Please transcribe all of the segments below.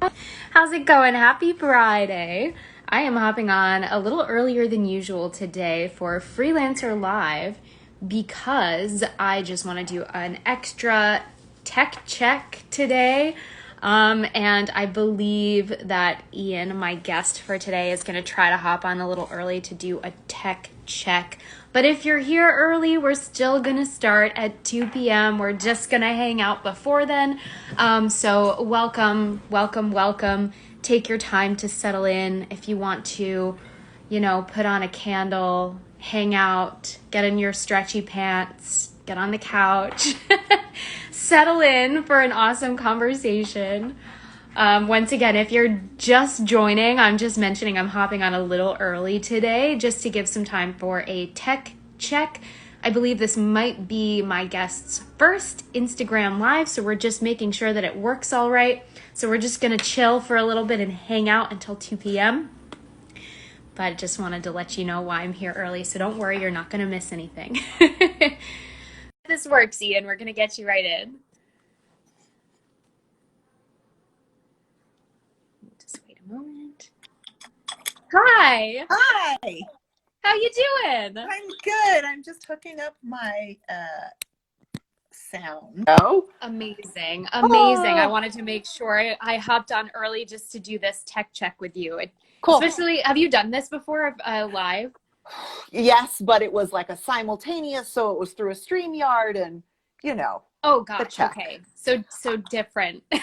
How's it going? Happy Friday. I am hopping on a little earlier than usual today for Freelancer Live because I just want to do an extra tech check today. And I believe that Ian, my guest for today, is going to try to hop on a little early to do a tech check. But if you're here early, we're still going to start at 2 p.m. We're just going to hang out before then. So welcome, welcome, welcome. Take your time to settle in. If you want to, put on a candle, hang out, get in your stretchy pants, get on the couch, settle in for an awesome conversation. Once again, if you're just joining, I'm just mentioning I'm hopping on a little early today just to give some time for a tech check. I believe this might be my guest's first Instagram Live, so we're just making sure that it works all right. So we're just going to chill for a little bit and hang out until 2 p.m. But just wanted to let you know why I'm here early, so don't worry, you're not going to miss anything. This works, Ian. We're going to get you right in. Just wait a moment. Hi. Hi. How you doing? I'm good. I'm just hooking up my sound. Oh. Amazing. I wanted to make sure I hopped on early just to do this tech check with you. Cool. Especially, have you done this before live? Yes, but it was like a simultaneous, so it was through a StreamYard and, Oh gosh, okay. So different than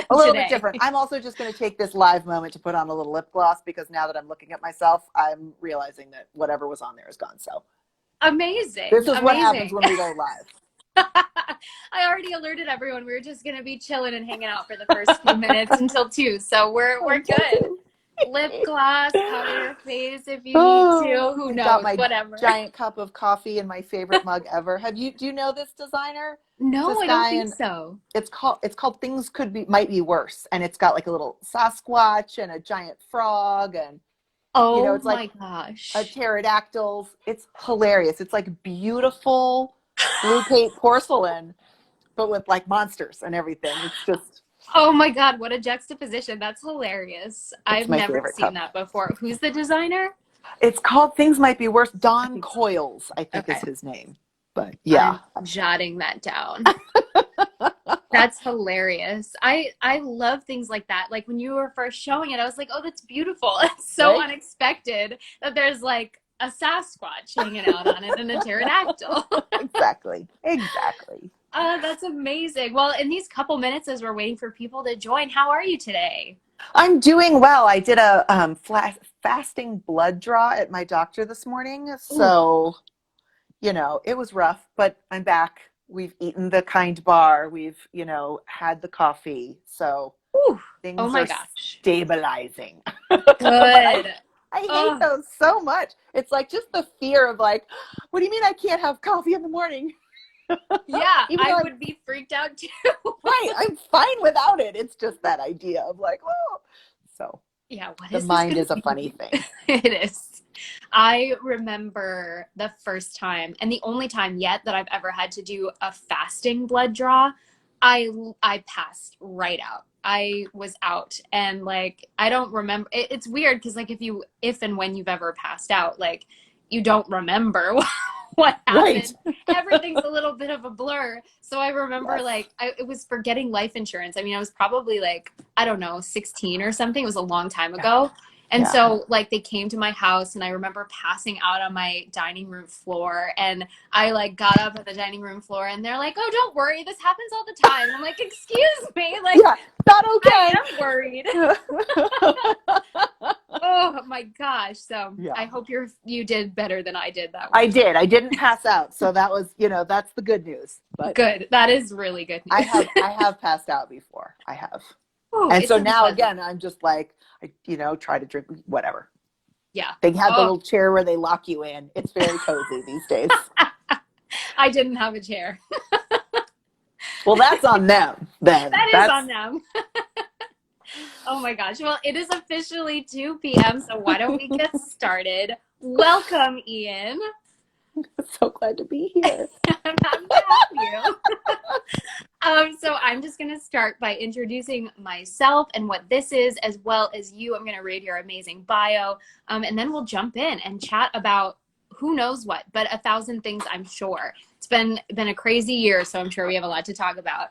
a little today. bit different. I'm also just going to take this live moment to put on a little lip gloss because now that I'm looking at myself, I'm realizing that whatever was on there is gone. So amazing. This is what happens when we go live. I already alerted everyone we were just going to be chilling and hanging out for the first few minutes until 2. So we're good. Lip gloss, cover your face if you need to. Who knows? Got my Whatever. Giant cup of coffee and my favorite mug ever. Do you know this designer? No, I don't think so. It's called Things Might Be Worse, and it's got like a little Sasquatch and a giant frog, and it's like gosh, a pterodactyl. It's hilarious. It's like beautiful blue paint porcelain, but with like monsters and everything. It's just. Oh my God, what a juxtaposition. That's hilarious. I've never seen that before. Who's the designer? It's called Things Might Be Worse. Don Coyles, I think is his name. But yeah. I'm jotting that down. That's hilarious. I love things like that. Like when you were first showing it, I was like, oh, that's beautiful. It's so unexpected that there's like a Sasquatch hanging out on it and a pterodactyl. Exactly. That's amazing. Well, in these couple minutes as we're waiting for people to join, how are you today? I'm doing well. I did a fasting blood draw at my doctor this morning. So, it was rough, but I'm back. We've eaten the kind bar. We've, had the coffee. So things are stabilizing. Good. I hate those so much. It's like just the fear of like, what do you mean I can't have coffee in the morning? Yeah, I would be freaked out too. Right, I'm fine without it. It's just that idea of like, oh. So yeah, the mind is a funny thing. It is. I remember the first time and the only time yet that I've ever had to do a fasting blood draw. I passed right out. I was out and like I don't remember. It's weird because like if and when you've ever passed out, like you don't remember what happened. Right. Everything's a little bit of a blur. So I remember it was for getting life insurance. I mean, I was probably like, I don't know, 16 or something. It was a long time ago. And so like they came to my house and I remember passing out on my dining room floor and I like got up at the dining room floor and they're like, oh, don't worry. This happens all the time. And I'm like, excuse me. Like, not okay. I am worried. Oh my gosh. So I hope you did better than I did that one. I did. I didn't pass out. So that was, that's the good news. But good. That is really good news. I have passed out before. I have. Oh, and so now again, I'm just like, I try to drink whatever. Yeah. They have the little chair where they lock you in. It's very cozy these days. I didn't have a chair. Well, that's on them then. That is on them. Oh my gosh. Well, it is officially 2 p.m. So why don't we get started? Welcome, Ian. So glad to be here. I'm happy to have you. So I'm just going to start by introducing myself and what this is, as well as you. I'm going to read your amazing bio, and then we'll jump in and chat about who knows what, but 1,000 things, I'm sure. It's been a crazy year, so I'm sure we have a lot to talk about.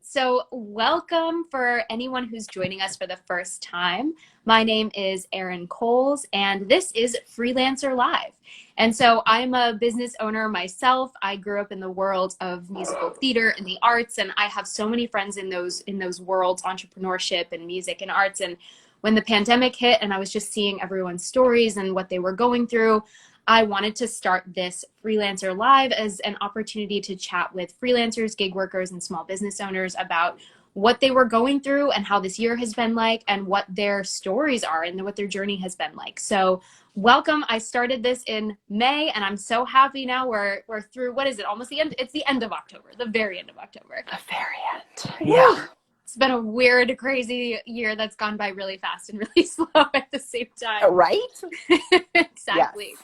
So welcome for anyone who's joining us for the first time. My name is Erin Coles, and this is Freelancer Live. And so I'm a business owner myself. I grew up in the world of musical theater and the arts, and I have so many friends in those worlds, entrepreneurship and music and arts. And when the pandemic hit and I was just seeing everyone's stories and what they were going through, I wanted to start this Freelancer Live as an opportunity to chat with freelancers, gig workers, and small business owners about what they were going through and how this year has been like and what their stories are and what their journey has been like. So welcome. I started this in May and I'm so happy now we're through, what is it, almost the end? It's the end of October, the very end of October. The very end. Yeah. It's been a weird, crazy year that's gone by really fast and really slow at the same time. Right? Exactly. Yes.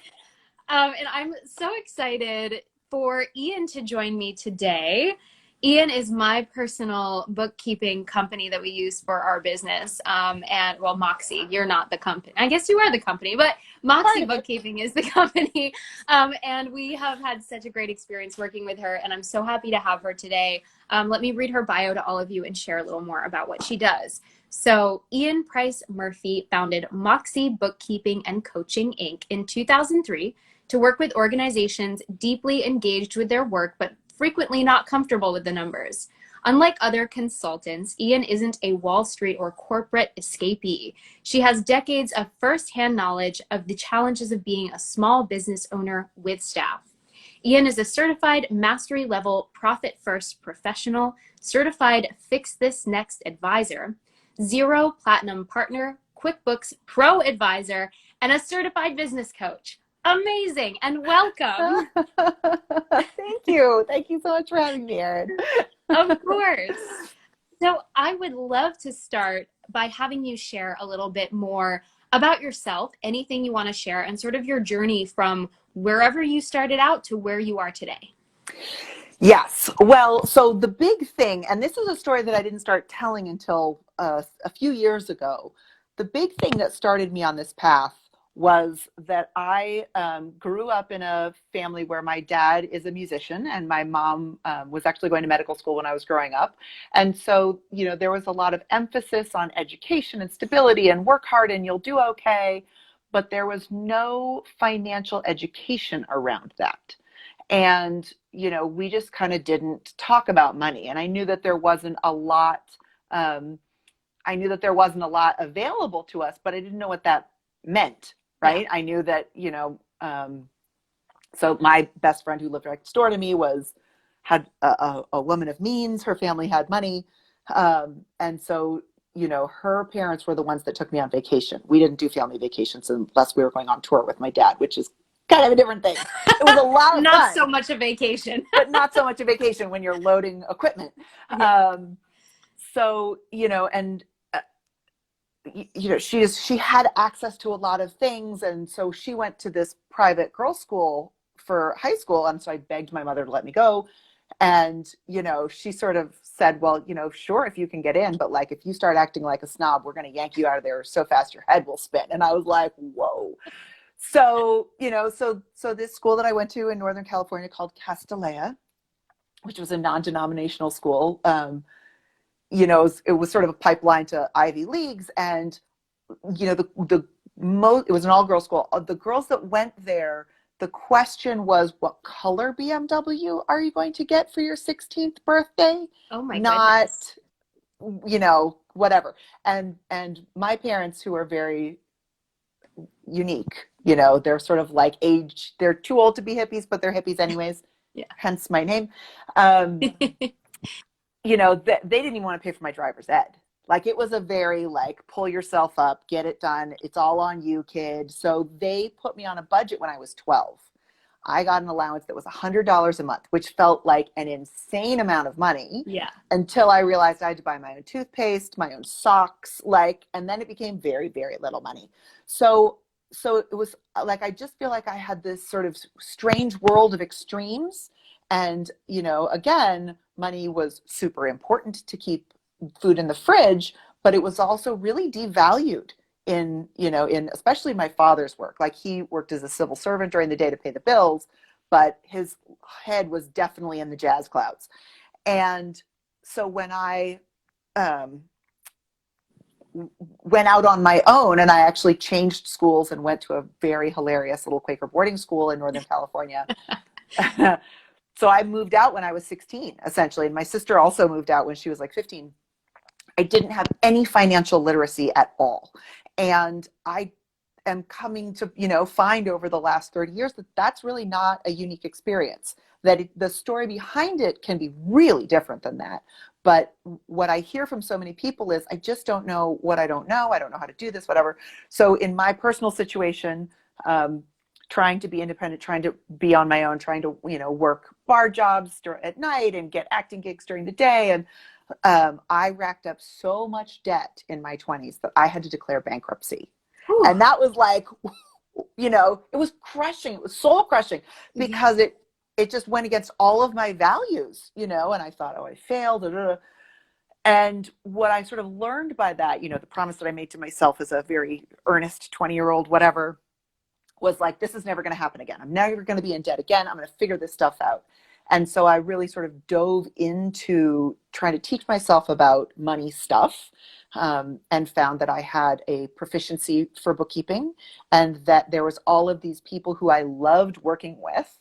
And I'm so excited for Ian to join me today. Ian is my personal bookkeeping company that we use for our business. And well, Moxie, you're not the company. I guess you are the company, but Moxie Bookkeeping is the company. And we have had such a great experience working with her, and I'm so happy to have her today. Let me read her bio to all of you and share a little more about what she does. So Ean Price Murphy founded Moxie Bookkeeping and Coaching Inc. in 2003 to work with organizations deeply engaged with their work, but frequently not comfortable with the numbers. Unlike other consultants, Ian isn't a Wall Street or corporate escapee. She has decades of firsthand knowledge of the challenges of being a small business owner with staff. Ian is a certified mastery level profit first professional, certified Fix This Next advisor, Xero Platinum partner, Quickbooks ProAdvisor, and a certified business coach. Amazing, and welcome. Thank you. Thank you so much for having me, Erin. Of course. So I would love to start by having you share a little bit more about yourself, anything you want to share, and sort of your journey from wherever you started out to where you are today. Yes. Well, so the big thing, and this is a story that I didn't start telling until a few years ago. The big thing that started me on this path was that I grew up in a family where my dad is a musician and my mom was actually going to medical school when I was growing up. And so, there was a lot of emphasis on education and stability and work hard and you'll do okay. But there was no financial education around that. And, we just kind of didn't talk about money. And I knew that there wasn't a lot, available to us, but I didn't know what that meant. Right. Yeah. I knew that, so my best friend who lived right next door to me had a woman of means. Her family had money. And so, her parents were the ones that took me on vacation. We didn't do family vacations unless we were going on tour with my dad, which is kind of a different thing. It was a lot of not fun. So much a vacation. But not so much a vacation when you're loading equipment. Yeah. So, and she had access to a lot of things. And so she went to this private girls' school for high school. And so I begged my mother to let me go. And, she sort of said, well, sure, if you can get in, but like, if you start acting like a snob, we're going to yank you out of there so fast your head will spin. And I was like, whoa. So, so this school that I went to in Northern California called Castellea, which was a non-denominational school, it was sort of a pipeline to Ivy Leagues. And, it was an all-girls school. The girls that went there, the question was, what color BMW are you going to get for your 16th birthday? Oh my goodness. Not, whatever. And my parents, who are very unique, they're sort of like they're too old to be hippies, but they're hippies anyways. Yeah. Hence my name. They didn't even want to pay for my driver's ed. Like, it was a very pull yourself up, get it done. It's all on you, kid. So they put me on a budget when I was 12. I got an allowance that was $100 a month, which felt like an insane amount of money. Yeah. Until I realized I had to buy my own toothpaste, my own socks, and then it became very, very little money. So so it was like, I just feel like I had this sort of strange world of extremes. And, again, money was super important to keep food in the fridge, but it was also really devalued in especially my father's work. Like, he worked as a civil servant during the day to pay the bills, but his head was definitely in the jazz clouds. And so when I went out on my own, and I actually changed schools and went to a very hilarious little Quaker boarding school in Northern California. So I moved out when I was 16, essentially. And my sister also moved out when she was like 15. I didn't have any financial literacy at all. And I am coming to, find over the last 30 years that that's really not a unique experience, that the story behind it can be really different than that. But what I hear from so many people is, I just don't know what I don't know. I don't know how to do this, whatever. So in my personal situation, trying to be independent, trying to be on my own, trying to, work bar jobs at night and get acting gigs during the day. And I racked up so much debt in my 20s that I had to declare bankruptcy. Ooh. And that was like, it was crushing. It was soul crushing, because it just went against all of my values, and I thought, oh, I failed. And what I sort of learned by that, the promise that I made to myself as a very earnest 20-year-old, whatever, was like, this is never going to happen again. I'm never going to be in debt again. I'm going to figure this stuff out. And so I really sort of dove into trying to teach myself about money stuff, and found that I had a proficiency for bookkeeping, and that there was all of these people who I loved working with,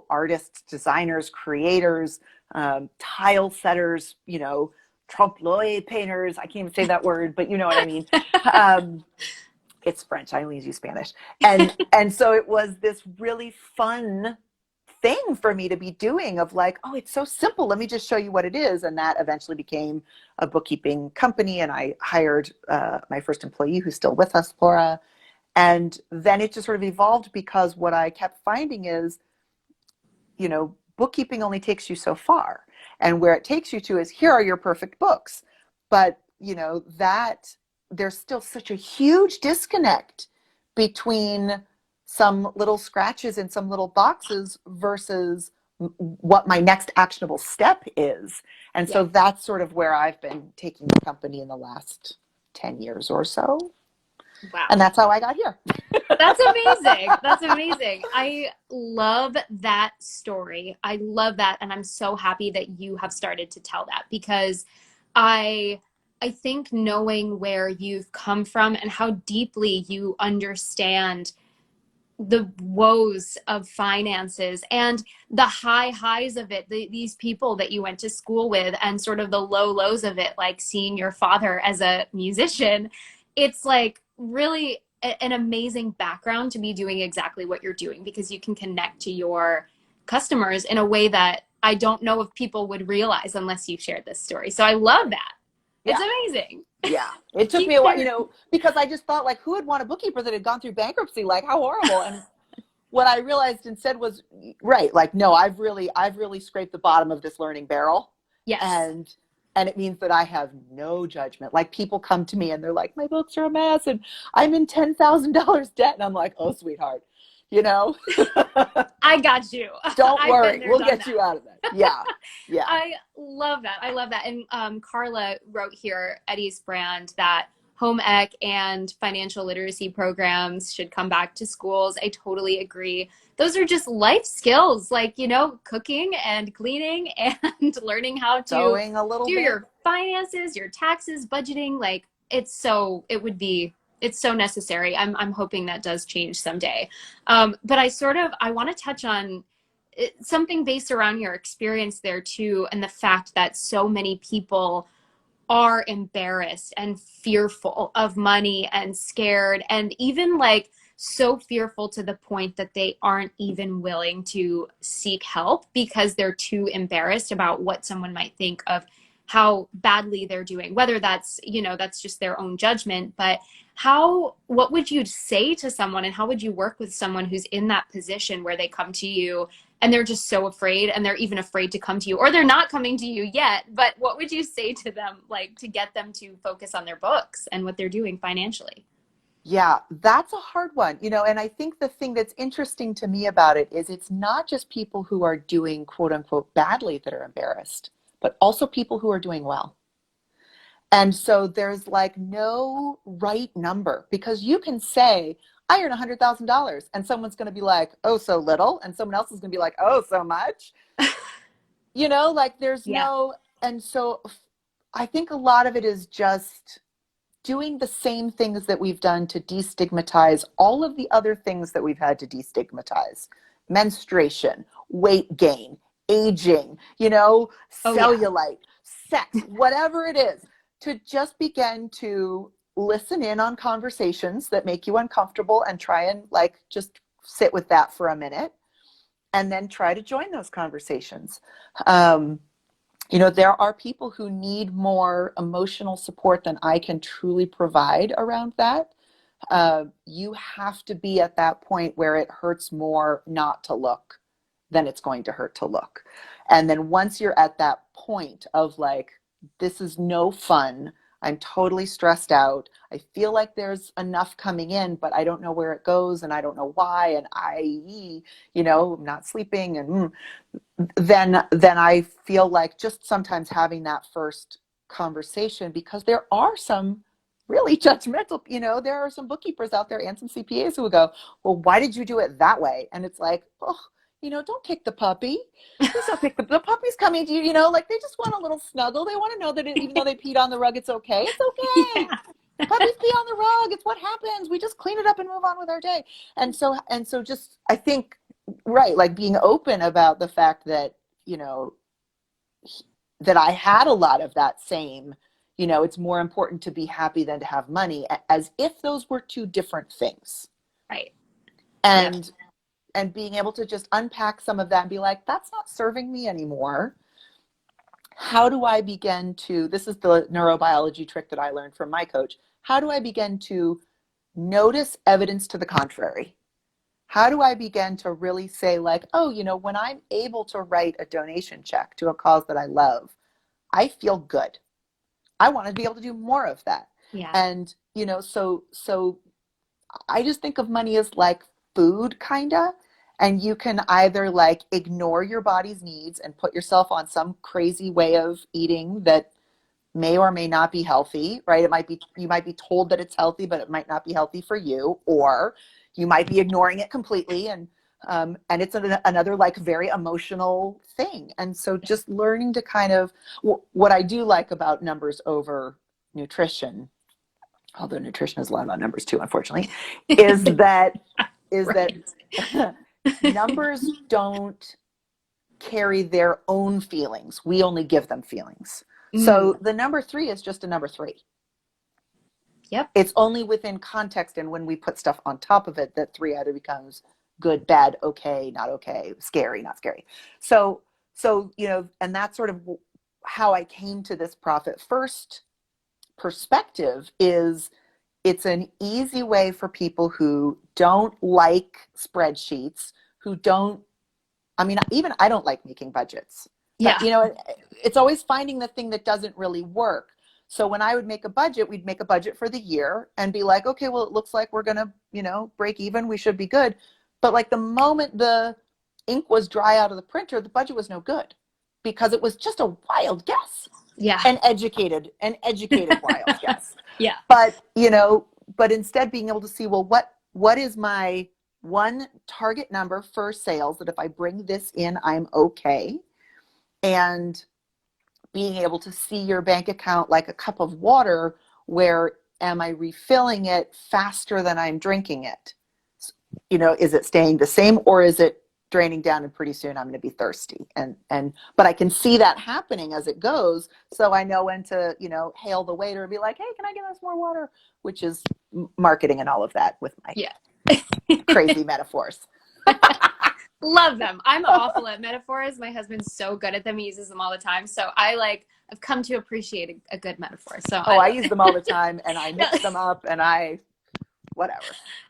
artists, designers, creators, tile setters, trompe-l'oeil painters. I can't even say that word, but you know what I mean. It's French. I only use Spanish. And so it was this really fun thing for me to be doing, of like, oh, it's so simple. Let me just show you what it is. And that eventually became a bookkeeping company. And I hired my first employee, who's still with us, Laura. And then it just sort of evolved, because what I kept finding is, bookkeeping only takes you so far. And where it takes you to is, here are your perfect books. But, that there's still such a huge disconnect between some little scratches in some little boxes versus what my next actionable step is. And so that's sort of where I've been taking the company in the last 10 years or so. Wow. And that's how I got here. That's amazing. That's amazing. I love that story. I love that. And I'm so happy that you have started to tell that, because I think knowing where you've come from and how deeply you understand the woes of finances and the highs of it, these people that you went to school with, and sort of the lows of it, like seeing your father as a musician, it's like really an amazing background to be doing exactly what you're doing, because you can connect to your customers in a way that I don't know if people would realize unless you shared this story. So I love that. It's amazing. Yeah. It took me a while, because I just thought, like, who would want a bookkeeper that had gone through bankruptcy? Like, how horrible. And what I realized instead was, right, like, no, I've really scraped the bottom of this learning barrel. Yes. And it means that I have no judgment. Like, people come to me and they're like, my books are a mess and I'm in $10,000 debt. And I'm like, oh, sweetheart, I got you. Don't worry. We'll get you out of that. Yeah. Yeah. I love that. I love that. And Carla wrote here, Eddie's brand, that home ec and financial literacy programs should come back to schools. I totally agree. Those are just life skills, like, cooking and cleaning and learning how to do your finances, your taxes, budgeting. Like, it's so necessary. I'm hoping that does change someday. But I want to touch on something based around your experience there too, and the fact that so many people are embarrassed and fearful of money and scared, and even like so fearful to the point that they aren't even willing to seek help because they're too embarrassed about what someone might think of how badly they're doing, whether that's, that's just their own judgment. But what would you say to someone, and how would you work with someone who's in that position where they come to you and they're just so afraid, and they're even afraid to come to you, or they're not coming to you yet, but what would you say to them, like, to get them to focus on their books and what they're doing financially? Yeah, that's a hard one, and I think the thing that's interesting to me about it is it's not just people who are doing quote unquote badly that are embarrassed, but also people who are doing well. And so there's like no right number because you can say, I earn $100,000 and someone's going to be like, oh, so little. And someone else is going to be like, oh, so much. Like there's Yeah. no, and so I think a lot of it is just doing the same things that we've done to destigmatize all of the other things that we've had to destigmatize: menstruation, weight gain, aging, Oh, yeah. cellulite, sex, whatever it is, to just begin to listen in on conversations that make you uncomfortable and try and like just sit with that for a minute and then try to join those conversations. Um, there are people who need more emotional support than I can truly provide around that. You have to be at that point where it hurts more not to look than it's going to hurt to look. And then once you're at that point of like, this is no fun, I'm totally stressed out, I feel like there's enough coming in, but I don't know where it goes and I don't know why, and I'm not sleeping, and then I feel like just sometimes having that first conversation, because there are some really judgmental, there are some bookkeepers out there and some CPAs who will go, well, why did you do it that way? And it's like, oh, don't kick the puppy. Please don't kick the puppy's coming to you, like they just want a little snuggle. They want to know that even though they peed on the rug, it's okay. It's okay. Yeah. Puppies pee on the rug. It's what happens. We just clean it up and move on with our day. And so just, I think, right, like being open about the fact that, that I had a lot of that same, it's more important to be happy than to have money, as if those were two different things. Right. Yep. And being able to just unpack some of that and be like, that's not serving me anymore. How do I begin to, this is the neurobiology trick that I learned from my coach. How do I begin to notice evidence to the contrary? How do I begin to really say like, oh, when I'm able to write a donation check to a cause that I love, I feel good. I want to be able to do more of that. Yeah. And, so I just think of money as like food, kind of. And you can either like ignore your body's needs and put yourself on some crazy way of eating that may or may not be healthy, right? You might be told that it's healthy, but it might not be healthy for you, or you might be ignoring it completely. And it's another like very emotional thing. And so just learning to kind of, what I do like about numbers over nutrition, although nutrition is a lot about numbers too, unfortunately, is that Right. numbers don't carry their own feelings. We only give them feelings. So Mm. the number 3 is just a number 3. Yep. It's only within context, and when we put stuff on top of it, that 3 either becomes good, bad, okay, not okay, scary, not scary. So and that's sort of how I came to this profit first perspective. Is it's an easy way for people who don't like spreadsheets, who don't, I mean, even I don't like making budgets. Yeah. It's always finding the thing that doesn't really work. So when I would make a budget, we'd make a budget for the year and be like, okay, well, it looks like we're going to, break even. We should be good. But like the moment the ink was dry out of the printer, the budget was no good because it was just a wild guess, Yeah. an educated wild guess. Yeah. But instead being able to see, well, what is my one target number for sales, that if I bring this in, I'm okay. And being able to see your bank account like a cup of water, where am I refilling it faster than I'm drinking it? Is it staying the same, or is it draining down and pretty soon I'm going to be thirsty? But I can see that happening as it goes. So I know when to, hail the waiter and be like, hey, can I get us more water? Which is marketing and all of that with my Yeah. crazy metaphors. Love them. I'm awful at metaphors. My husband's so good at them. He uses them all the time. So I've come to appreciate a good metaphor. So I use them all the time, and I mix them up, and whatever.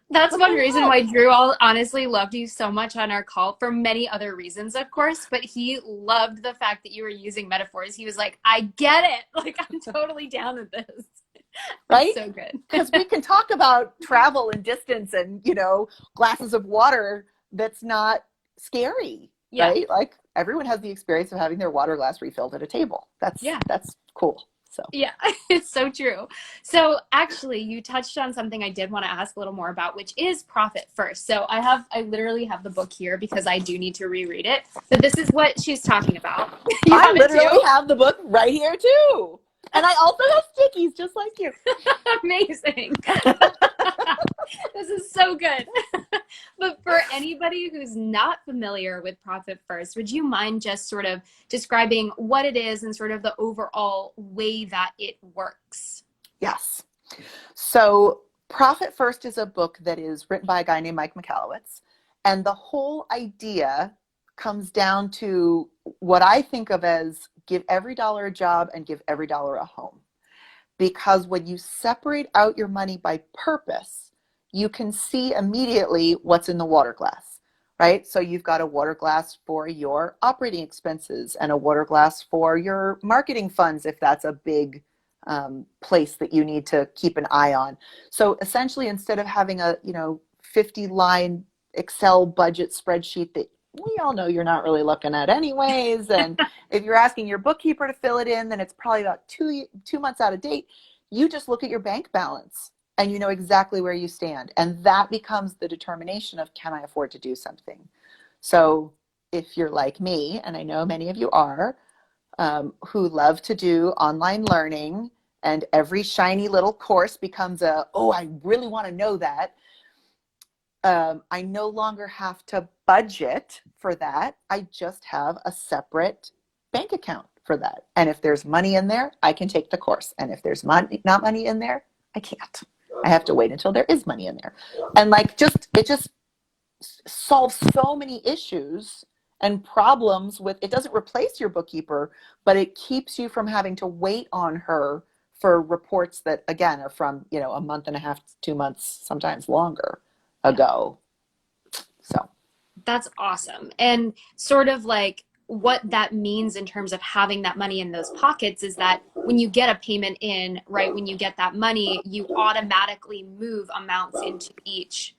That's one reason why Drew honestly loved you so much on our call, for many other reasons, of course, but he loved the fact that you were using metaphors. He was like, I get it. Like, I'm totally down with this. That's right? so good. Because we can talk about travel and distance and, glasses of water that's not scary, Yeah. right? Like everyone has the experience of having their water glass refilled at a table. Yeah. That's cool. So Yeah, it's so true. So actually, you touched on something I did want to ask a little more about, which is profit first. So I literally have the book here because I do need to reread it. So this is what she's talking about. You I have it literally too? have the book right here too. And I also have stickies just like you. Amazing. This is so good. But for anybody who's not familiar with Profit First, would you mind just sort of describing what it is and sort of the overall way that it works? Yes. So Profit First is a book that is written by a guy named Mike Michalowicz. And the whole idea comes down to what I think of as give every dollar a job and give every dollar a home. Because when you separate out your money by purpose, you can see immediately what's in the water glass, right? So you've got a water glass for your operating expenses and a water glass for your marketing funds if that's a big place that you need to keep an eye on. So essentially, instead of having a 50-line Excel budget spreadsheet that we all know you're not really looking at anyways, and if you're asking your bookkeeper to fill it in, then it's probably about two months out of date. You just look at your bank balance and you know exactly where you stand, and that becomes the determination of, can I afford to do something? So if you're like me, and I know many of you are, who love to do online learning, and every shiny little course becomes I really want to know that. I no longer have to budget for that. I just have a separate bank account for that. And if there's money in there, I can take the course. And if there's not money in there, I can't. I have to wait until there is money in there. And it just solves so many issues and problems with, it doesn't replace your bookkeeper, but it keeps you from having to wait on her for reports that, again, are from, a month and a half, 2 months, sometimes longer ago. So That's awesome. And sort of like what that means in terms of having that money in those pockets is that when you get a payment in, right, when you get that money, you automatically move amounts into each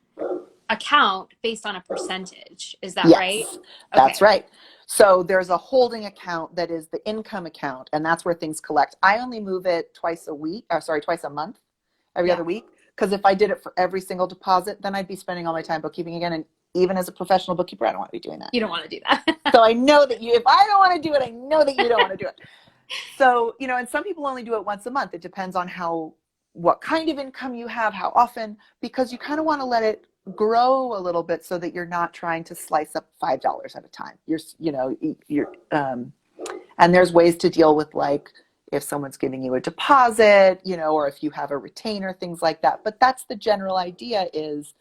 account based on a percentage. Is that right? yes, Okay. that's right. So there's a holding account that is the income account, and that's where things collect. I only move it twice a month, every Yeah. other week. Because if I did it for every single deposit, then I'd be spending all my time bookkeeping again. And even as a professional bookkeeper, I don't want to be doing that. You don't want to do that. So I know that if I don't want to do it, I know that you don't want to do it. So, and some people only do it once a month. It depends on what kind of income you have, how often, because you kind of want to let it grow a little bit so that you're not trying to slice up $5 at a time. And there's ways to deal with, like, if someone's giving you a deposit, or if you have a retainer, things like that. But that's the general idea is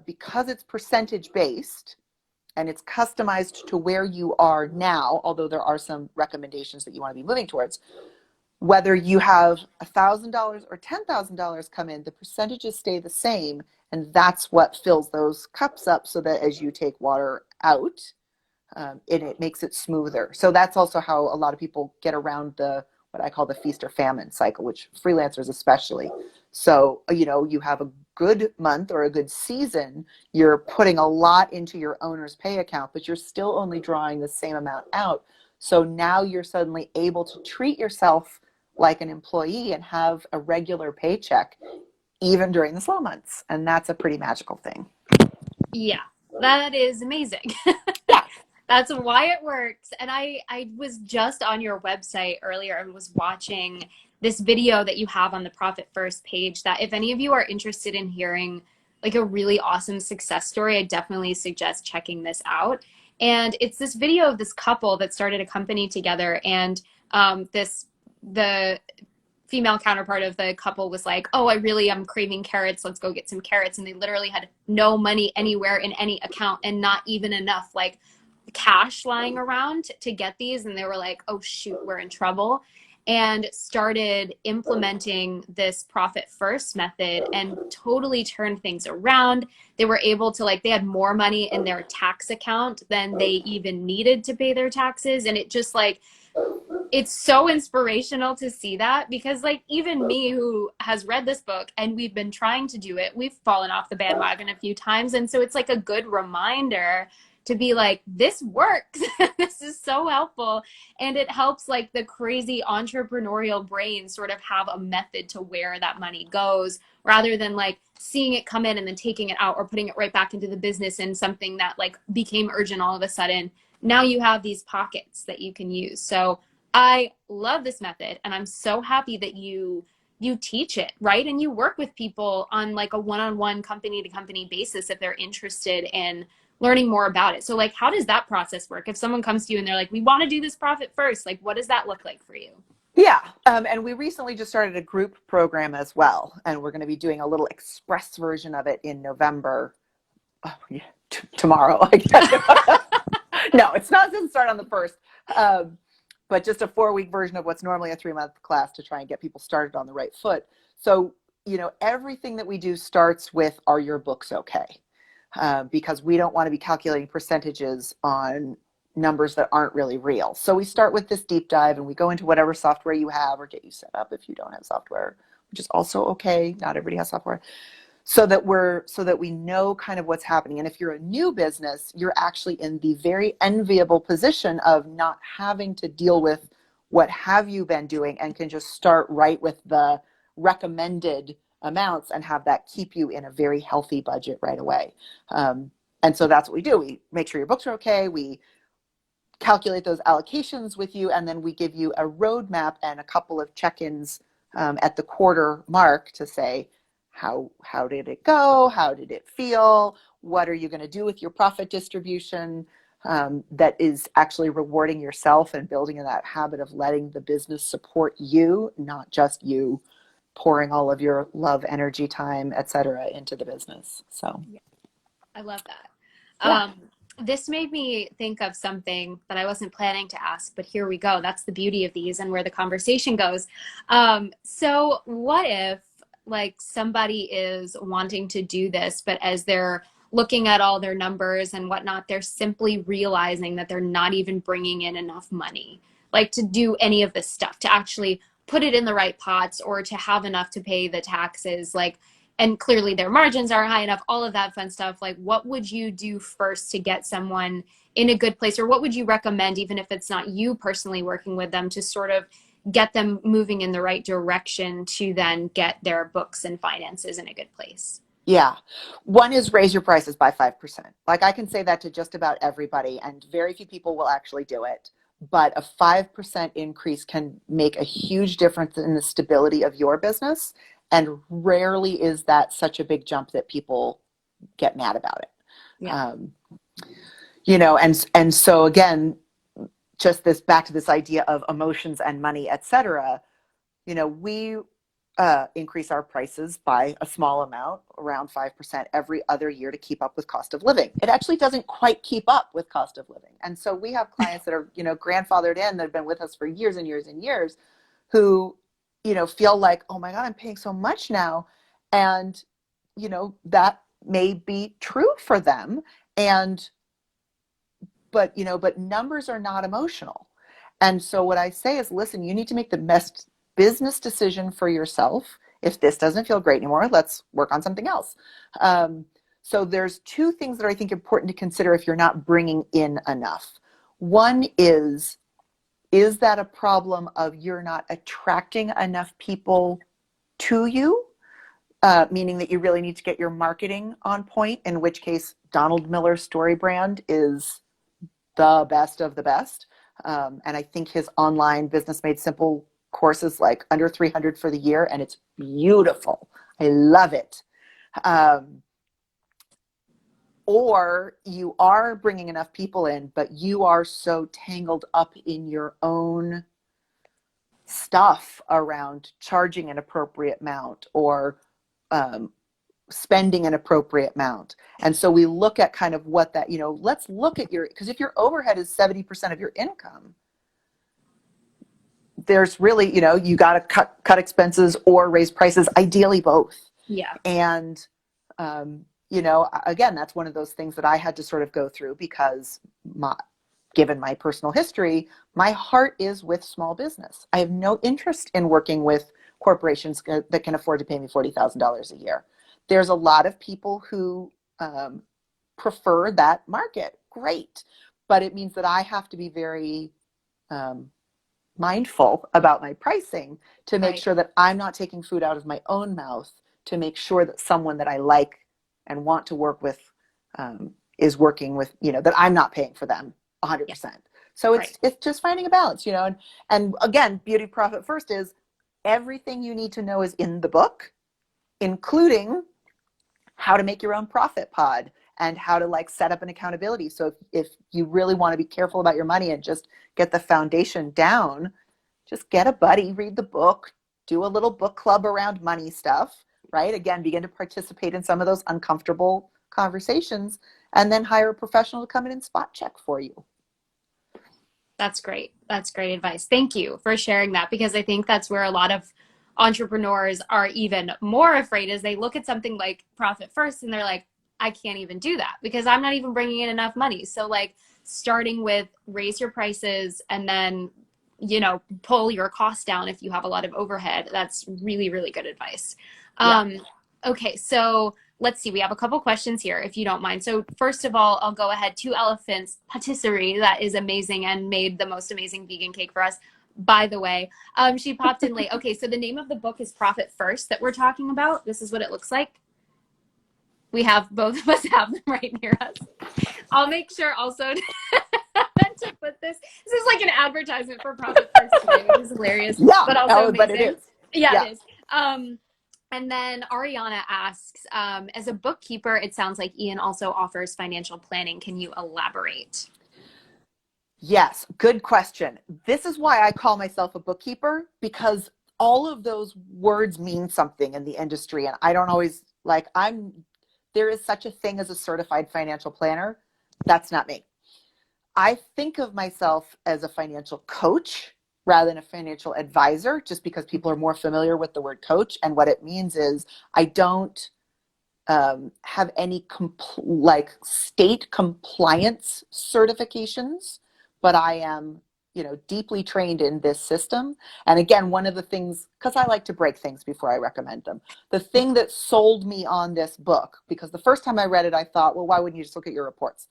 because it's percentage based and it's customized to where you are now, although there are some recommendations that you want to be moving towards, whether you have $1,000 or $10,000 come in, the percentages stay the same. And that's what fills those cups up so that as you take water out, it makes it smoother. So that's also how a lot of people get around what I call the feast or famine cycle, which freelancers especially. So, you have a good month or a good season, you're putting a lot into your owner's pay account, but you're still only drawing the same amount out. So now you're suddenly able to treat yourself like an employee and have a regular paycheck even during the slow months. And that's a pretty magical thing. Yeah, that is amazing. Yeah. That's why it works. And I was just on your website earlier and was watching this video that you have on the Profit First page that if any of you are interested in hearing like a really awesome success story, I definitely suggest checking this out. And it's this video of this couple that started a company together, and the female counterpart of the couple was like, oh, I really am craving carrots. Let's go get some carrots. And they literally had no money anywhere in any account and not even enough like cash lying around to get these. And they were like, oh, shoot, we're in trouble. And started implementing this profit first method and totally turned things around. They were able to they had more money in their tax account than they even needed to pay their taxes. And it just it's so inspirational to see that, because like even me who has read this book and we've been trying to do it, we've fallen off the bandwagon a few times. And so it's like a good reminder to be like, this works. This is so helpful. And it helps like the crazy entrepreneurial brain sort of have a method to where that money goes, rather than like seeing it come in and then taking it out or putting it right back into the business in something that like became urgent all of a sudden. Now you have these pockets that you can use. So I love this method, and I'm so happy that you teach it, right? And you work with people on like a one-on-one company to company basis if they're interested in learning more about it. So like, how does that process work? If someone comes to you and they're like, we want to do this profit first, like what does that look like for you? Yeah. And we recently just started a group program as well. And we're going to be doing a little express version of it in November. Oh, yeah, tomorrow, I guess. No, it's not going to start on the 1st. But just a 4-week version of what's normally a 3-month class to try and get people started on the right foot. So, everything that we do starts with, are your books okay? Because we don't want to be calculating percentages on numbers that aren't really real. So we start with this deep dive and we go into whatever software you have, or get you set up if you don't have software, which is also okay. Not everybody has software. So that we know kind of what's happening. And if you're a new business, you're actually in the very enviable position of not having to deal with what have you been doing, and can just start right with the recommended amounts and have that keep you in a very healthy budget right away. And so that's what we do. We make sure your books are okay. We calculate those allocations with you, and then we give you a roadmap and a couple of check-ins at the quarter mark to say, how did it go? How did it feel? What are you going to do with your profit distribution that is actually rewarding yourself and building in that habit of letting the business support you, not just you pouring all of your love, energy, time, etc. into the business. So Yeah, I love that. yeah. This made me think of something that I wasn't planning to ask, but here we go. That's the beauty of these and where the conversation goes. So what if like somebody is wanting to do this, but as they're looking at all their numbers and whatnot, they're simply realizing that they're not even bringing in enough money, like to do any of this stuff, to actually put it in the right pots or to have enough to pay the taxes, like, and clearly their margins are high enough, all of that fun stuff. Like, what would you do first to get someone in a good place? Or what would you recommend, even if it's not you personally working with them, to sort of get them moving in the right direction to then get their books and finances in a good place? Yeah. One is raise your prices by 5%. Like, I can say that to just about everybody, and very few people will actually do it. But a 5% increase can make a huge difference in the stability of your business. And rarely is that such a big jump that people get mad about it. Yeah. And so again, just this back to this idea of emotions and money, etc. We increase our prices by a small amount, around 5% every other year, to keep up with cost of living. It actually doesn't quite keep up with cost of living. And so we have clients that are, grandfathered in, that have been with us for years and years and years, who, feel like, oh my God, I'm paying so much now. And, that may be true for them. But numbers are not emotional. And so what I say is, listen, you need to make the best business decision for yourself. If this doesn't feel great anymore, let's work on something else. So there's 2 things that I think important to consider if you're not bringing in enough. One is that a problem of you're not attracting enough people to you? Meaning that you really need to get your marketing on point, in which case Donald Miller's story brand is the best of the best. And I think his online Business Made Simple course is like under 300 for the year, and it's beautiful. I love it. Or you are bringing enough people in, but you are so tangled up in your own stuff around charging an appropriate amount, or spending an appropriate amount. And so we look at kind of what that, let's look at because if your overhead is 70% of your income, there's really, you got to cut expenses or raise prices, ideally both. Yeah. And, again, that's one of those things that I had to sort of go through, because given my personal history, my heart is with small business. I have no interest in working with corporations that can afford to pay me $40,000 a year. There's a lot of people who prefer that market. Great. But it means that I have to be very mindful about my pricing to make sure that I'm not taking food out of my own mouth, to make sure that someone that I like and want to work with is working with, that I'm not paying for them 100%. Yeah. So it's just finding a balance, and again, Beauty Profit First is everything you need to know is in the book, including how to make your own profit pod and how to set up an accountability. So if you really want to be careful about your money and just get the foundation down, just get a buddy, read the book, do a little book club around money stuff, right? Again, begin to participate in some of those uncomfortable conversations, and then hire a professional to come in and spot check for you. That's great. That's great advice. Thank you for sharing that, because I think that's where a lot of entrepreneurs are even more afraid, as they look at something like Profit First and they're like, I can't even do that because I'm not even bringing in enough money. So starting with raise your prices and then, pull your costs down if you have a lot of overhead. That's really, really good advice. Yeah. Okay. So let's see. We have a couple questions here, if you don't mind. So first of all, I'll go ahead. Two Elephants Patisserie, that is amazing and made the most amazing vegan cake for us, by the way. She popped in late. Okay, so the name of the book is Profit First that we're talking about. This is what it looks like. We have, both of us have them right near us. I'll make sure also to put this. This is like an advertisement for Profit First today, which is hilarious. Yeah, but also amazing. But it is. Yeah, it is. And then Ariana asks, as a bookkeeper, it sounds like Ian also offers financial planning. Can you elaborate? Yes, good question. This is why I call myself a bookkeeper, because all of those words mean something in the industry. And I don't always there is such a thing as a certified financial planner. That's not me. I think of myself as a financial coach rather than a financial advisor, just because people are more familiar with the word coach. And what it means is I don't have any state compliance certifications, but I am, deeply trained in this system. And again, one of the things, because I like to break things before I recommend them, the thing that sold me on this book, because the first time I read it, I thought, well, why wouldn't you just look at your reports?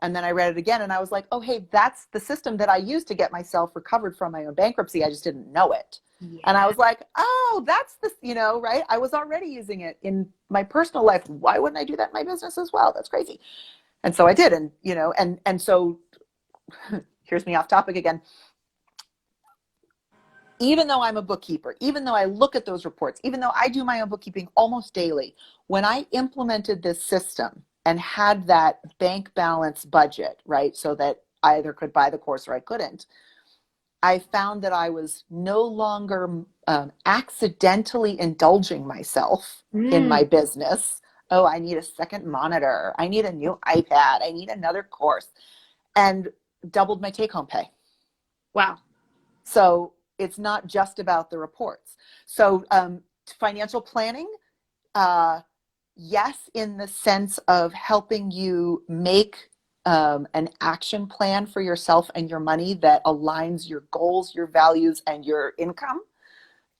And then I read it again and I was like, oh, hey, that's the system that I used to get myself recovered from my own bankruptcy. I just didn't know it. Yeah. And I was like, oh, that's right? I was already using it in my personal life. Why wouldn't I do that in my business as well? That's crazy. And so I did. And, and so here's me off topic again. Even though I'm a bookkeeper, even though I look at those reports, even though I do my own bookkeeping almost daily, when I implemented this system and had that bank balance budget, right, so that I either could buy the course or I couldn't, I found that I was no longer accidentally indulging myself in my business. Oh, I need a second monitor. I need a new iPad. I need another course. And doubled my take-home pay. Wow. So it's not just about the reports. So financial planning, yes, in the sense of helping you make an action plan for yourself and your money that aligns your goals, your values, and your income.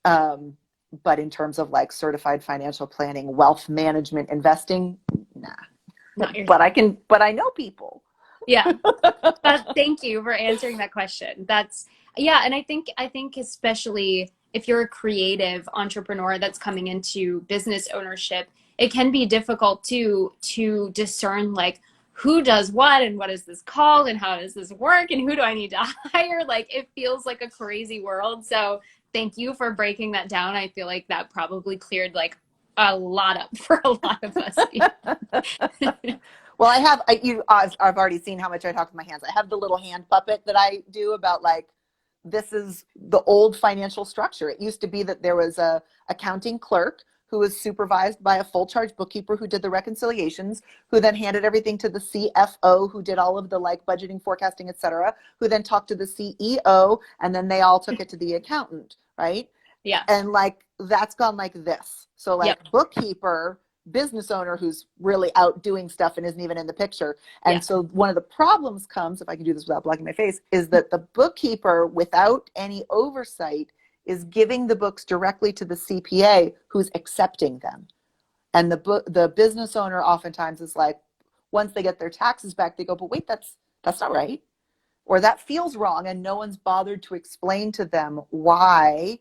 But in terms of certified financial planning, wealth management, investing, nah. But I know people. Yeah. Thank you for answering that question. And I think especially if you're a creative entrepreneur that's coming into business ownership, it can be difficult to discern who does what and what is this called and how does this work and who do I need to hire? It feels like a crazy world. So thank you for breaking that down. I feel like that probably cleared a lot up for a lot of us. Well, I've already seen how much I talk with my hands. I have the little hand puppet that I do about this is the old financial structure. It used to be that there was a accounting clerk who was supervised by a full charge bookkeeper who did the reconciliations, who then handed everything to the CFO, who did all of the budgeting, forecasting, etc., who then talked to the CEO, and then they all took it to the accountant, right? Yeah. And that's gone like this. So bookkeeper business owner who's really out doing stuff and isn't even in the picture. Yeah. And so one of the problems comes, if I can do this without blocking my face, is that the bookkeeper, without any oversight, is giving the books directly to the CPA who's accepting them. And the business owner oftentimes is like, once they get their taxes back, they go, but wait, that's not right. Or that feels wrong. And no one's bothered to explain to them why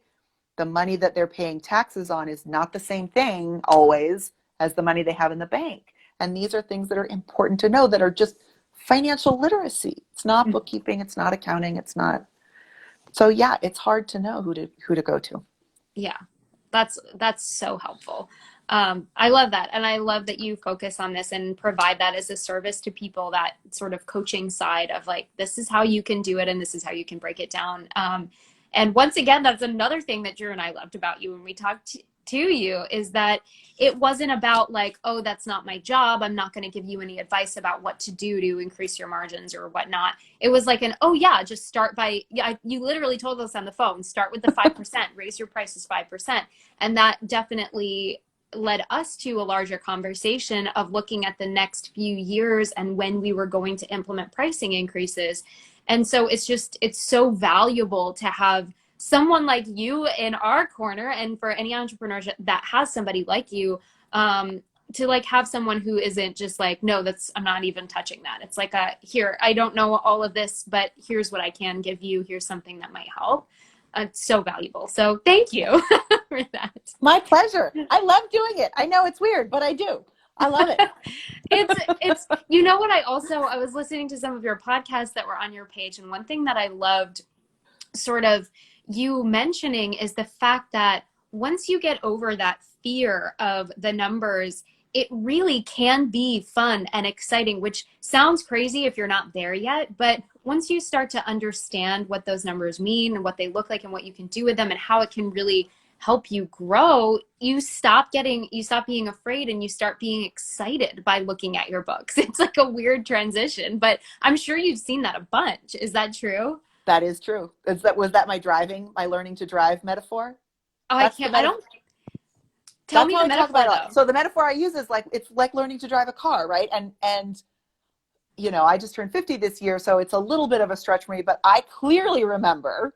the money that they're paying taxes on is not the same thing always as the money they have in the bank. And these are things that are important to know, that are just financial literacy. It's not bookkeeping. It's not accounting. It's not. So yeah, it's hard to know who to go to. Yeah, that's so helpful. I love that. And I love that you focus on this and provide that as a service to people, that sort of coaching side of like, this is how you can do it and this is how you can break it down. And once again, that's another thing that Drew and I loved about you when we talked to you, is that it wasn't about like, oh, that's not my job, I'm not going to give you any advice about what to do to increase your margins or whatnot. It was like oh yeah, just start by, yeah, you literally told us on the phone, start with the 5%, raise your prices 5%. And that definitely led us to a larger conversation of looking at the next few years and when we were going to implement pricing increases. And so it's so valuable to have someone like you in our corner, and for any entrepreneur that has somebody like you, to like have someone who isn't just like, no, I'm not even touching that. It's like here, I don't know all of this, but here's what I can give you. Here's something that might help. It's so valuable. So thank you for that. My pleasure. I love doing it. I know it's weird, but I do. I love it. It's you know what, I was listening to some of your podcasts that were on your page, and one thing that I loved sort of you mentioning is the fact that once you get over that fear of the numbers, it really can be fun and exciting, which sounds crazy if you're not there yet. But once you start to understand what those numbers mean and what they look like and what you can do with them and how it can really help you grow, you stop being afraid and you start being excited by looking at your books. It's like a weird transition, but I'm sure you've seen that a bunch. Is that true? That is true. Was that my learning to drive metaphor? Oh, I don't. Tell me the metaphor though. So the metaphor I use is like, it's like learning to drive a car, right? And you know, I just turned 50 this year, so it's a little bit of a stretch for me, but I clearly remember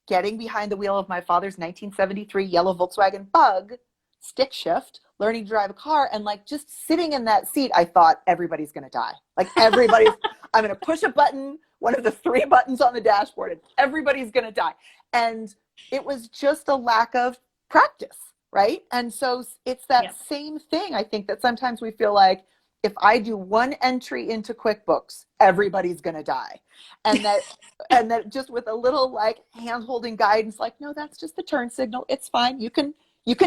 getting behind the wheel of my father's 1973 yellow Volkswagen Bug, stick shift, learning to drive a car, and like just sitting in that seat, I thought everybody's going to die. Like I'm going to push a button, one of the 3 buttons on the dashboard, and everybody's going to die. And it was just a lack of practice, right? And so it's that same thing. I think that sometimes we feel like, if I do one entry into QuickBooks, everybody's going to die. And that just with a little like hand holding guidance, like, no, that's just the turn signal. It's fine. You can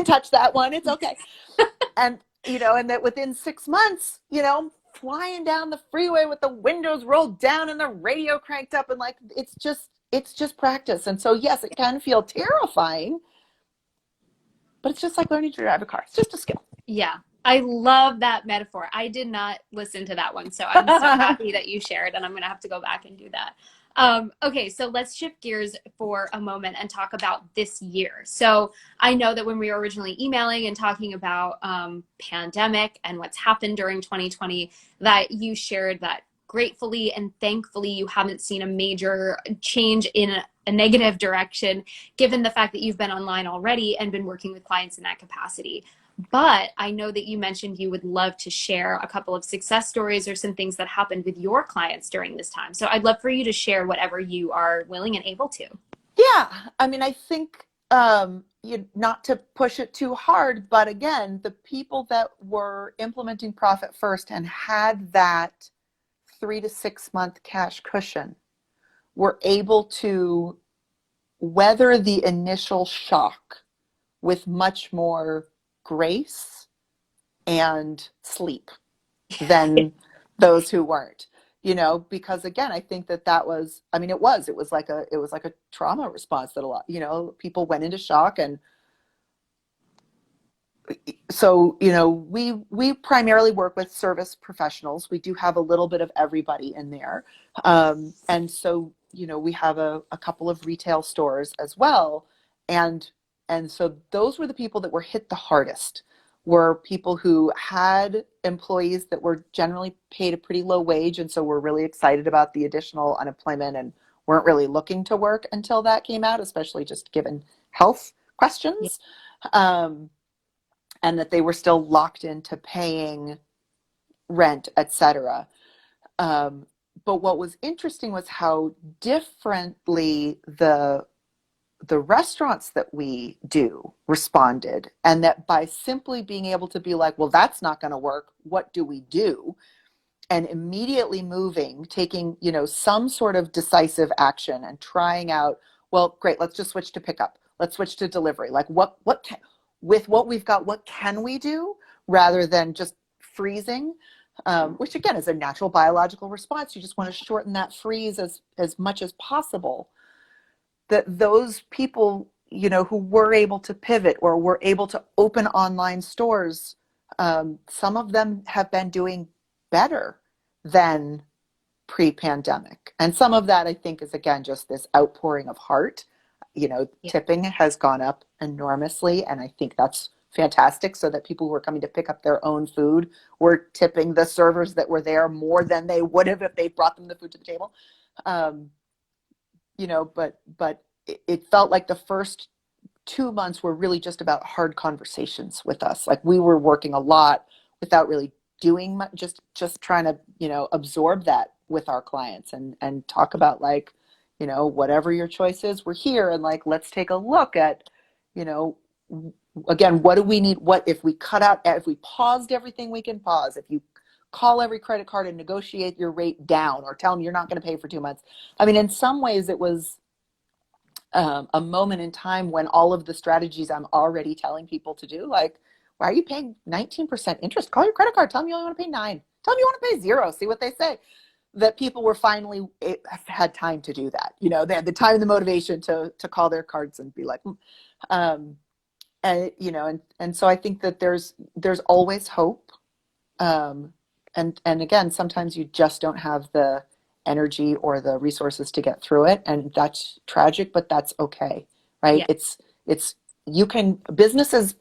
touch that one. It's okay. And, you know, and that within 6 months, you know, flying down the freeway with the windows rolled down and the radio cranked up, and like, it's just practice. And so, yes, it can feel terrifying, but it's just like learning to drive a car. It's just a skill. Yeah. I love that metaphor. I did not listen to that one, so I'm so happy that you shared, and I'm going to have to go back and do that. Okay, so let's shift gears for a moment and talk about this year. So I know that when we were originally emailing and talking about pandemic and what's happened during 2020, that you shared that gratefully and thankfully you haven't seen a major change in a negative direction, given the fact that you've been online already and been working with clients in that capacity. But I know that you mentioned you would love to share a couple of success stories or some things that happened with your clients during this time. So I'd love for you to share whatever you are willing and able to. Yeah. I mean, I think not to push it too hard, but again, the people that were implementing Profit First and had that 3 to 6 month cash cushion were able to weather the initial shock with much more grace and sleep than those who weren't, you know, because again, I think that was, I mean, it was like a trauma response that a lot, you know, people went into shock. And so, you know, we primarily work with service professionals. We do have a little bit of everybody in there. And so, you know, we have a couple of retail stores as well. And so those were the people that were hit the hardest were people who had employees that were generally paid a pretty low wage, and so were really excited about the additional unemployment and weren't really looking to work until that came out, especially just given health Yeah. questions, and that they were still locked into paying rent, etc. But what was interesting was how differently the restaurants that we do responded, and that by simply being able to be like, well, that's not going to work, what do we do, and immediately moving, taking, some sort of decisive action and trying out, well, great, let's just switch to pickup, let's switch to delivery, like with what we've got, what can we do, rather than just freezing, which again is a natural biological response. You just want to shorten that freeze as much as possible. That those people, who were able to pivot or were able to open online stores, some of them have been doing better than pre-pandemic. And some of that, I think, is again just this outpouring of heart. Yeah. Tipping has gone up enormously, and I think that's fantastic, so that people who are coming to pick up their own food were tipping the servers that were there more than they would have if they brought them the food to the table. Um, but it felt like the first 2 months were really just about hard conversations with us. Like we were working a lot without really doing much, just trying to, absorb that with our clients and talk about, like, whatever your choice is, we're here, and like, let's take a look at, you know, again, what do we need? What if we if we paused everything we can pause, if you call every credit card and negotiate your rate down or tell them you're not going to pay for 2 months. I mean, in some ways it was a moment in time when all of the strategies I'm already telling people to do, like, why are you paying 19% interest? Call your credit card. Tell them you only want to pay 9. Tell them you want to pay 0. See what they say. That people were finally had time to do that. They had the time and the motivation to call their cards and be like, and so I think that there's always hope. And again, sometimes you just don't have the energy or the resources to get through it, and that's tragic, but that's okay, right? Yeah. It's you can businesses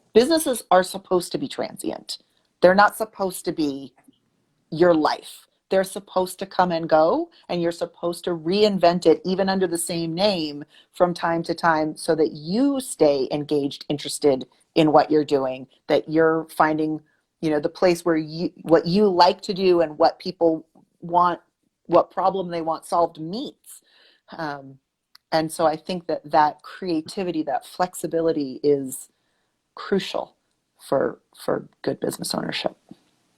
are supposed to be transient. They're not supposed to be your life. They're supposed to come and go, and you're supposed to reinvent it even under the same name from time to time, so that you stay engaged, interested in what you're doing, that you're finding, the place where what you like to do and what people want, what problem they want solved meets. And so I think that creativity, that flexibility is crucial for good business ownership.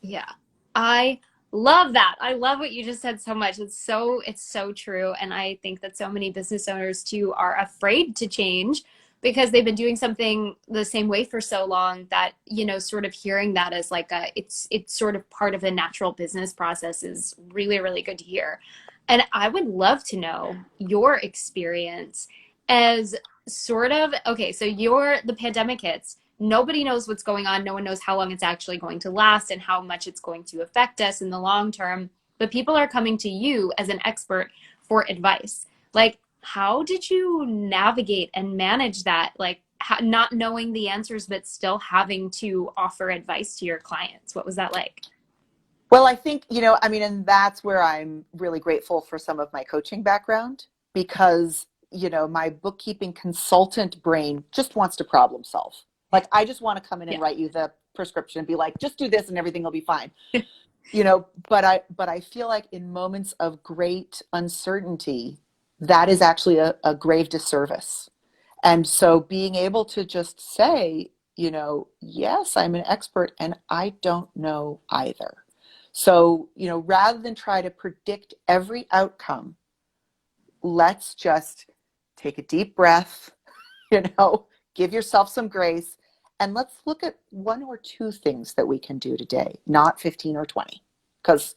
Yeah. I love that. I love what you just said so much. It's so true. And I think that so many business owners too are afraid to change because they've been doing something the same way for so long that, sort of hearing that as like it's sort of part of the natural business process is really, really good to hear. And I would love to know your experience as sort of, okay, so the pandemic hits. Nobody knows what's going on. No one knows how long it's actually going to last and how much it's going to affect us in the long term. But people are coming to you as an expert for advice. Like, how did you navigate and manage that? Like, not knowing the answers, but still having to offer advice to your clients. What was that like? Well, I think, and that's where I'm really grateful for some of my coaching background, because, my bookkeeping consultant brain just wants to problem solve. Like, I just want to come in and Yeah. write you the prescription and be like, just do this and everything will be fine. But I feel like in moments of great uncertainty, that is actually a grave disservice. And so being able to just say, yes, I'm an expert and I don't know either. So, rather than try to predict every outcome, let's just take a deep breath, give yourself some grace, and let's look at 1 or 2 things that we can do today, not 15 or 20, because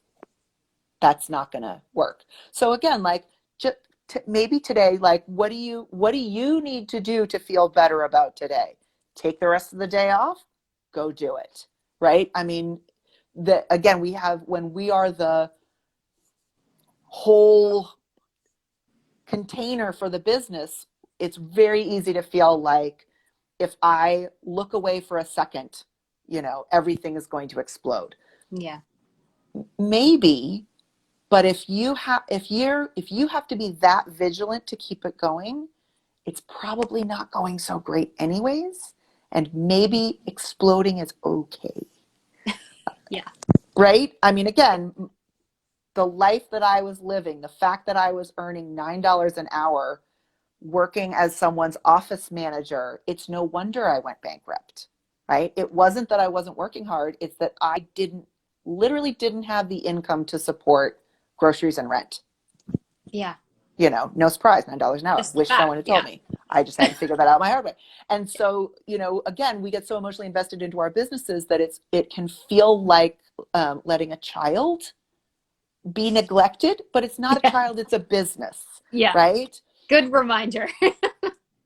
that's not going to work. So again, like, just maybe today, like, what do you need to do to feel better about today? Take the rest of the day off, go do it, right? I mean, again, when we are the whole container for the business, it's very easy to feel like, if I look away for a second, everything is going to explode. Yeah. Maybe, but if you have to be that vigilant to keep it going, it's probably not going so great anyways, and maybe exploding is okay. Yeah. Right? I mean, again, the life that I was living, the fact that I was earning $9 an hour working as someone's office manager, it's no wonder I went bankrupt, right? It wasn't that I wasn't working hard. It's that I literally didn't have the income to support groceries and rent. Yeah. No surprise, $9 an hour. Just the Wish fact. someone had told me. I just had to figure that out my hard way. And so, again, we get so emotionally invested into our businesses that it can feel like letting a child be neglected, but it's not a child, it's a business. Yeah. Right? Good reminder.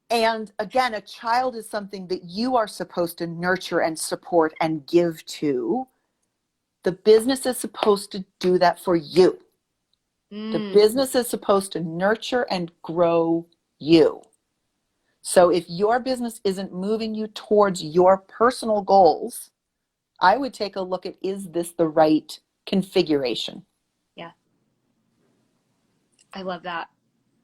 And again, a child is something that you are supposed to nurture and support and give to. The business is supposed to do that for you. The business is supposed to nurture and grow you. So if your business isn't moving you towards your personal goals, I would take a look at, is this the right configuration? Yeah. I love that.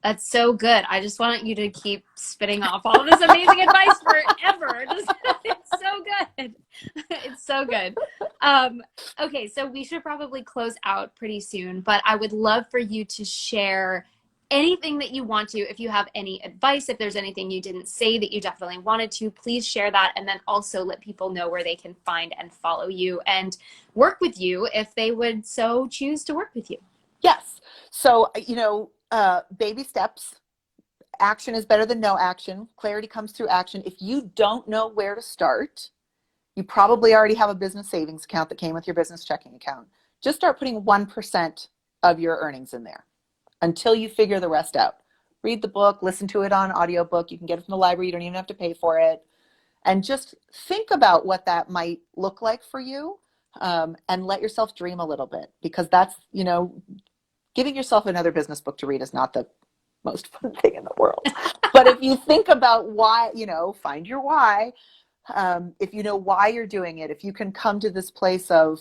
That's so good. I just want you to keep spitting off all of this amazing advice forever. It's so good. It's so good. Okay, so we should probably close out pretty soon, but I would love for you to share anything that you want to. If you have any advice, if there's anything you didn't say that you definitely wanted to, please share that. And then also let people know where they can find and follow you and work with you if they would so choose to work with you. Yes. So, baby steps. Action is better than no action. Clarity comes through action. If you don't know where to start, you probably already have a business savings account that came with your business checking account. Just start putting 1% of your earnings in there until you figure the rest out. Read the book, listen to it on audiobook. You can get it from the library. You don't even have to pay for it. And just think about what that might look like for you, and let yourself dream a little bit, because that's, giving yourself another business book to read is not the most fun thing in the world. But if you think about why, find your why. If you know why you're doing it, if you can come to this place of,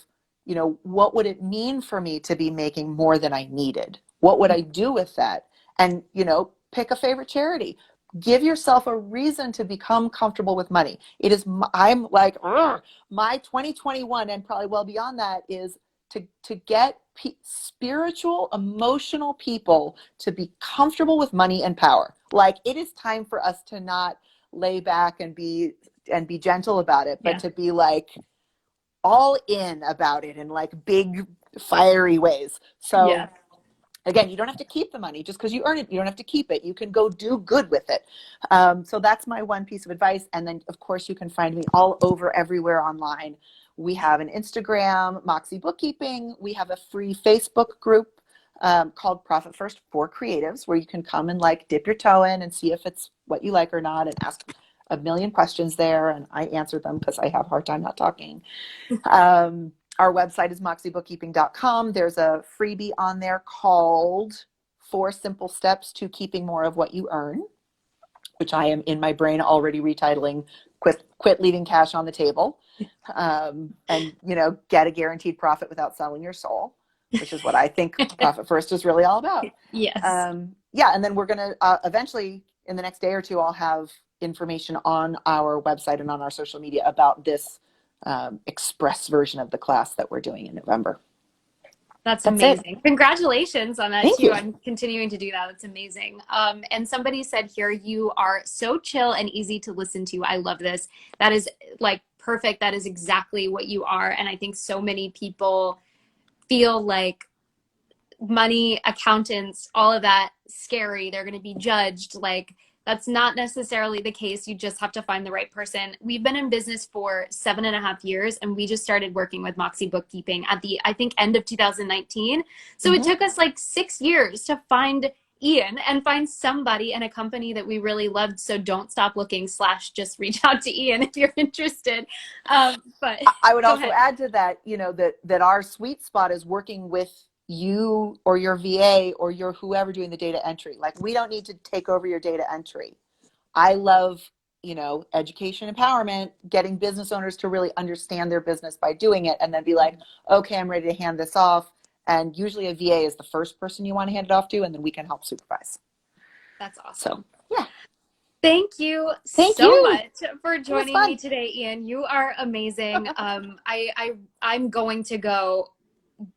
what would it mean for me to be making more than I needed? What would I do with that? And, pick a favorite charity. Give yourself a reason to become comfortable with money. I'm like, my 2021 and probably well beyond that is to get spiritual, emotional people to be comfortable with money and power. Like, it is time for us to not lay back and be gentle about it, but to be like all in about it in like big fiery ways. So again, you don't have to keep the money just because you earn it. You don't have to keep it. You can go do good with it. So that's my one piece of advice. And then, of course, you can find me all over everywhere online. We have an Instagram, Moxie Bookkeeping. We have a free Facebook group called Profit First for Creatives, where you can come and like dip your toe in and see if it's what you like or not, and ask a million questions there. And I answer them because I have a hard time not talking. Our website is moxiebookkeeping.com. There's a freebie on there called 4 Simple Steps to Keeping More of What You Earn, which I am in my brain already retitling Quit Leaving Cash on the Table, and get a guaranteed profit without selling your soul, which is what I think Profit First is really all about. Yes. And then we're going to eventually, in the next day or two, I'll have information on our website and on our social media about this express version of the class that we're doing in November. That's amazing. It. Congratulations on that. Thank too. You. I'm continuing to do that. That's amazing. And somebody said here, you are so chill and easy to listen to. I love this. That is like perfect. That is exactly what you are. And I think so many people feel like money, accountants, all of that scary. They're going to be judged. Like, that's not necessarily the case. You just have to find the right person. We've been in business for 7.5 years, and we just started working with Moxie Bookkeeping at the, I think, end of 2019. So It took us like 6 years to find Ian and find somebody in a company that we really loved. So don't stop looking / just reach out to Ian if you're interested. But I would also add to that, that our sweet spot is working with you or your VA or your whoever doing the data entry. Like, we don't need to take over your data entry. I love education empowerment, getting business owners to really understand their business by doing it, and then be like, okay, I'm ready to hand this off. And usually a VA is the first person you want to hand it off to, and then we can help supervise. That's awesome. So, yeah. Thank you Thank so you. much for joining me today, Ian. You are amazing. I'm going to go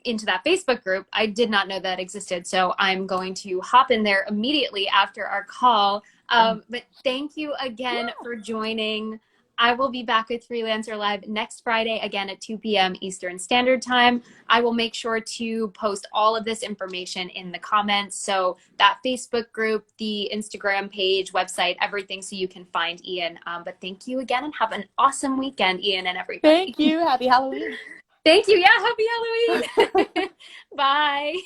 into that Facebook group. I did not know that existed, so I'm going to hop in there immediately after our call. But thank you again for joining. I will be back with Freelancer Live next Friday, again at 2 p.m. Eastern Standard Time. I will make sure to post all of this information in the comments. So that Facebook group, the Instagram page, website, everything, so you can find Ian. But thank you again and have an awesome weekend, Ian, and everybody. Thank you. Happy Halloween. Thank you. Yeah, happy Halloween. Bye.